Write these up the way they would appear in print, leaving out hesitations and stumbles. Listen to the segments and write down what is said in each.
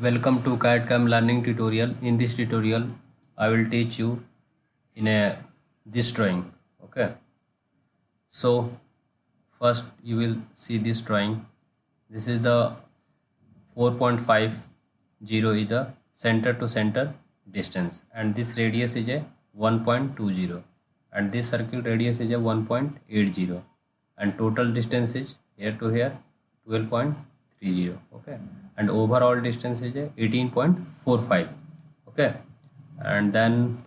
Welcome to CAD/CAM learning tutorial. In this tutorial, I will teach you in this drawing. Okay. So first you will see this drawing. This is the 4.50 is the center to center distance, and this radius is a 1.20, and this circle radius is a 1.80, and total distance is here to here 12.30. Okay, and overall distance is a 18.45. Okay, and then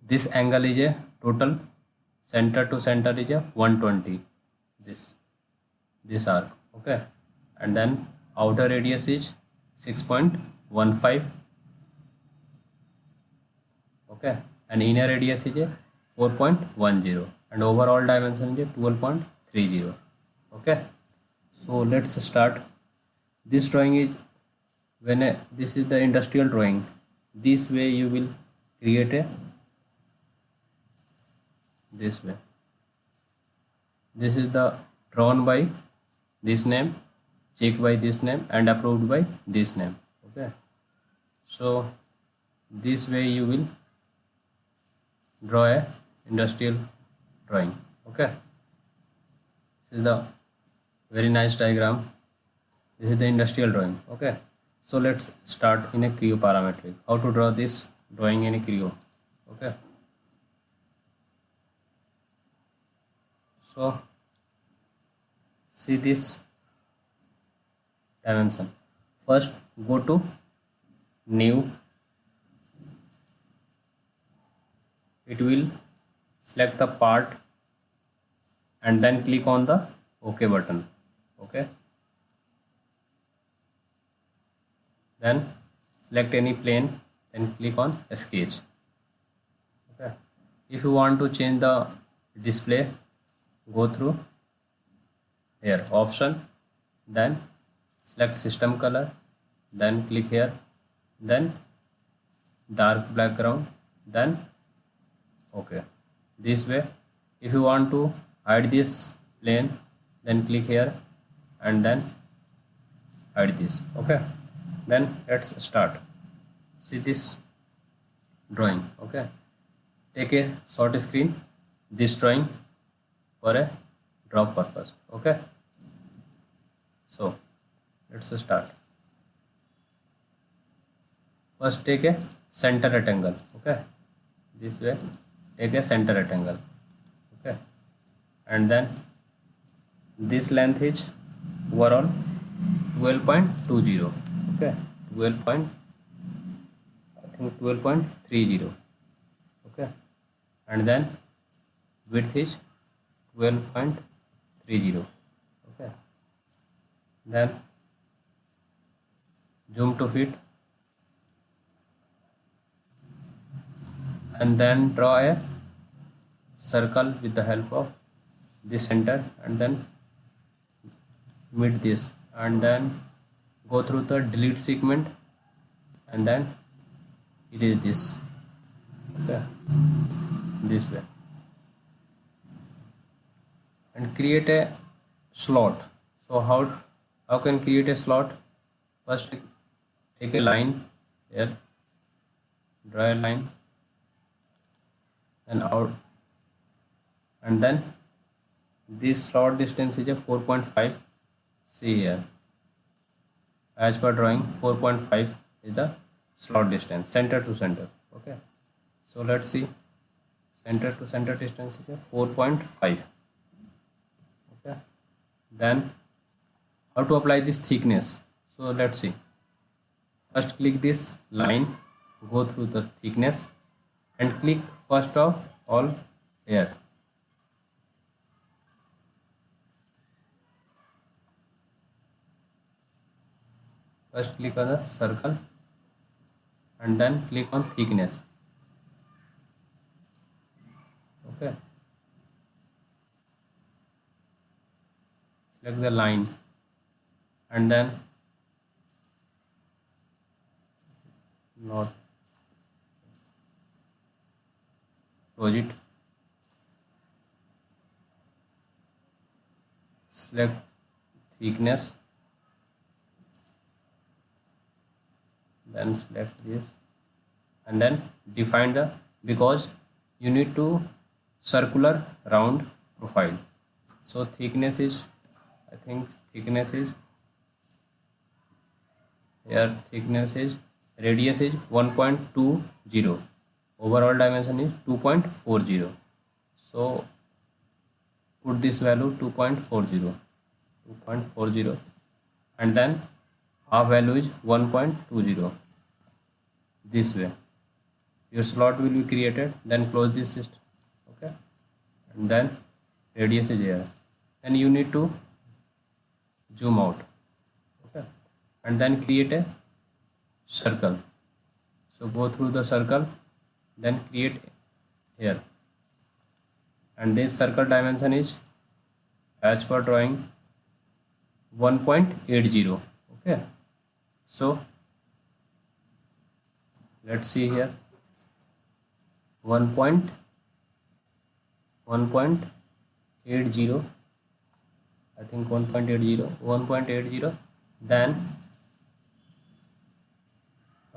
this angle is a total center to center is a 120, this arc. Okay, and then outer radius is 6.15. Okay, and inner radius is a 4.10, and overall dimension is a 12.30. Okay, so let's start. This drawing is this is the industrial drawing. This way you will create a this way. This is the drawn by this name, checked by this name, and approved by this name. Okay, so this way you will draw a industrial drawing. Okay, this is the very nice diagram. This is the industrial drawing. Okay, so let's start in a Creo parametric. How to draw this drawing in a Creo? Okay, so see this dimension. First go to new. It will select the part and then click on the OK button. Okay, then select any plane, then click on sketch. Okay, if you want to change the display, go through here option, then select system color, then click here, then dark background, then okay. This way, if you want to hide this plane, then click here and then hide this. Okay, then let's start. See this drawing. Okay, take a short screen this drawing for a draw purpose. Okay, so let's start. First take a center rectangle. Okay, this way take a center rectangle. Okay, and then this length is overall 12.20. Okay, 12.30. Okay, and then width is 12.30. Okay, then zoom to fit, and then draw a circle with the help of this center, and then meet this, and then go through the delete segment, and then erase this. Okay, this way, and create a slot. So how can create a slot? First take a line here, draw a line and out, and then this slot distance is a 4.5. See here, as per drawing 4.5 is the slot distance, center to center. Okay, so let's see, center to center distance is a 4.5. Okay, then how to apply this thickness? So let's see. First click this line, go through the thickness, and click first of all here. First click on the circle and then click on thickness. Okay, select the line and then not close it, select thickness then select this and then define the, because you need to circular round profile. So thickness is, I think thickness is here, thickness is, radius is 1.20, overall dimension is 2.40. so put this value 2.40, and then half value is 1.20. this way your slot will be created. Then close this system, okay, and then radius is here, and you need to zoom out, okay, and then create a circle. So go through the circle, then create here, and this circle dimension is as per drawing 1.80. okay, so let's see here 1.80, I think 1.80, then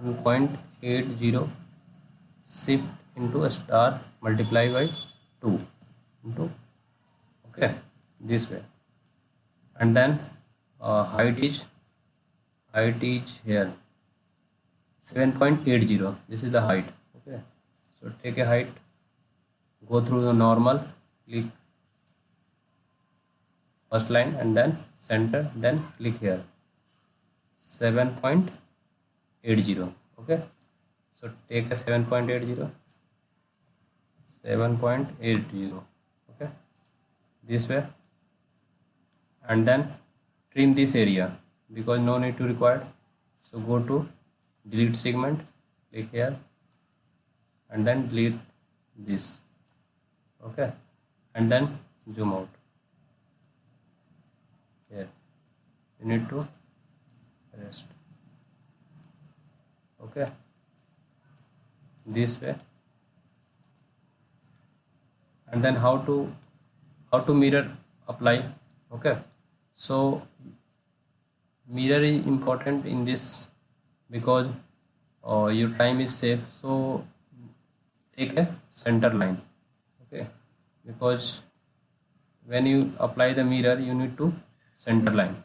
1.80 shift into a star multiply by 2 into, okay, this way, and then height is here 7.80. this is the height, okay. So take a height, go through the normal, click first line and then center, then click here 7.80, okay. So take a 7.80, okay, this way, and then trim this area because no need to required. So go to delete segment, click here and then delete this, okay, and then zoom out here, you need to rest, okay, this way. And then how to mirror apply, okay. So mirror is important in this because your time is safe. So take a center line, okay, because when you apply the mirror you need to center line,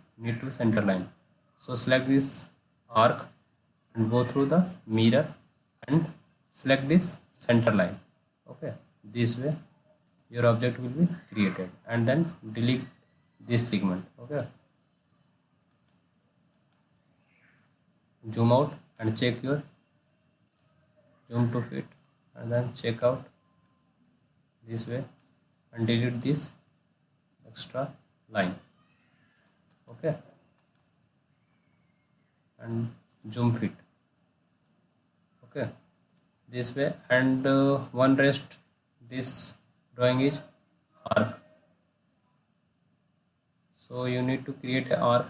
so select this arc and go through the mirror and select this center line, okay. This way your object will be created, and then delete this segment, okay. Zoom out and check your zoom to fit, and then check out this way and delete this extra line, okay, and zoom fit, okay, this way. And one rest, this drawing is arc, so you need to create an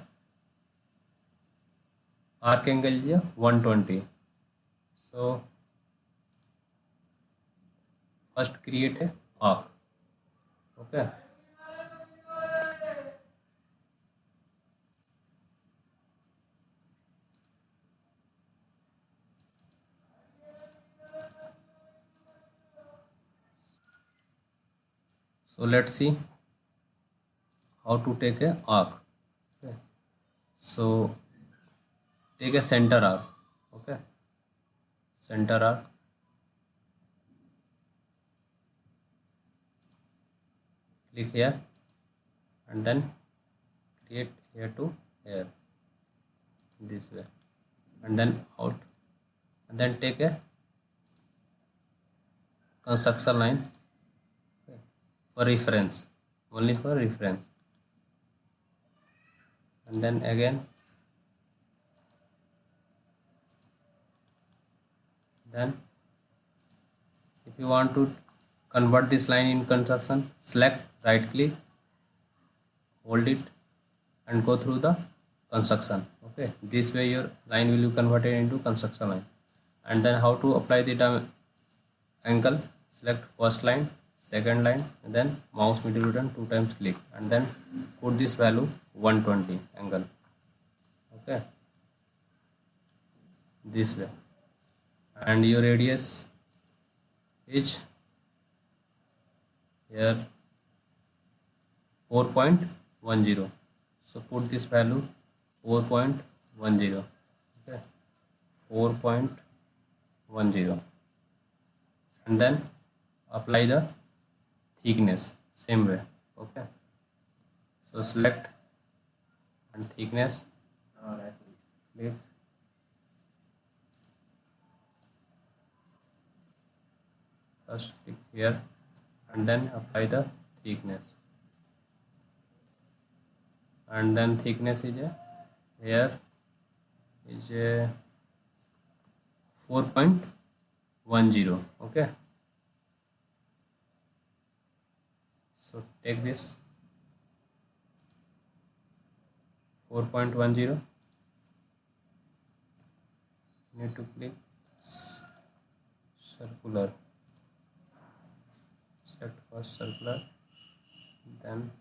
arc angle is 120. So first create a arc, okay, so let's see how to take a arc, okay. So take a center arc, okay, center arc, click here and then create here to here, this way, and then out, and then take a construction line, okay, for reference, only for reference, and then again, then if you want to convert this line in construction, select, right click, hold it and go through the construction, okay. This way your line will be converted into construction line. And then how to apply the angle, select first line, second line, and then mouse middle button 2 times click, and then put this value 120 angle, okay. this way, and your radius is here 4.10. So put this value 4.10. Okay, 4.10, and then apply the thickness same way. Okay, so select and thickness, click, first click here and then apply the thickness, and then thickness is here is 4.10. okay, so take this 4.10, need to click circular, set first circular, then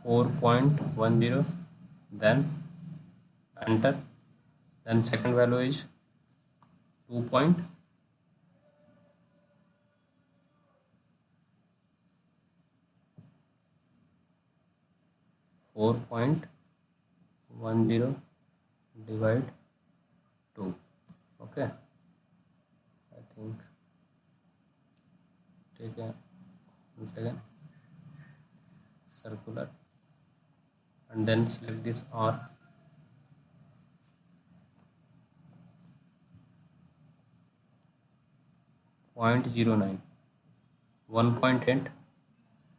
4.10, then enter, then second value is 2. 4.10 divide 2. Okay, I think take a 1 second, circular, and then select this R, .09, 1.8,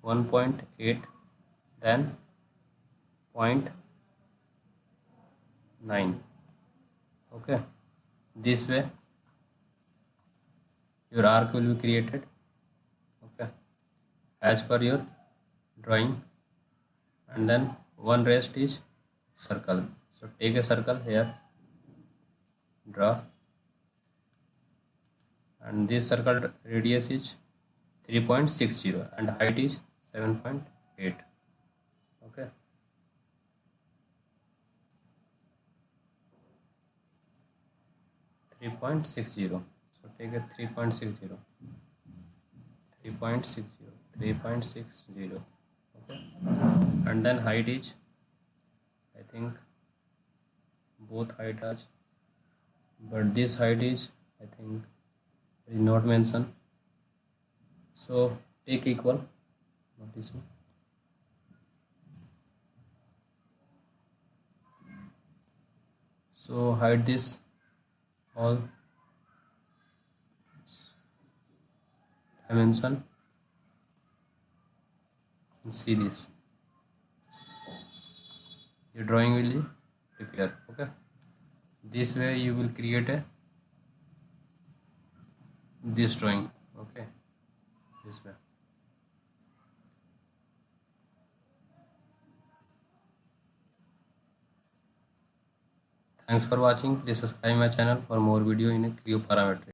1.8, then 0.9. okay, this way your arc will be created, okay, as per your drawing. And then one rest is circle, so take a circle here, draw, and this circle radius is 3.60 and height is 7.8. okay, 3.60, so take a 3.60, 3.60, 3.60. okay, and then height is, I think both height are, but this height is, I think is not mentioned, so take equal, not this one. So hide this all dimension and see this, your drawing will be prepared. okay, this way you will create a this drawing. okay, this way. Thanks for watching. Please subscribe my channel for more video in Creo parametry.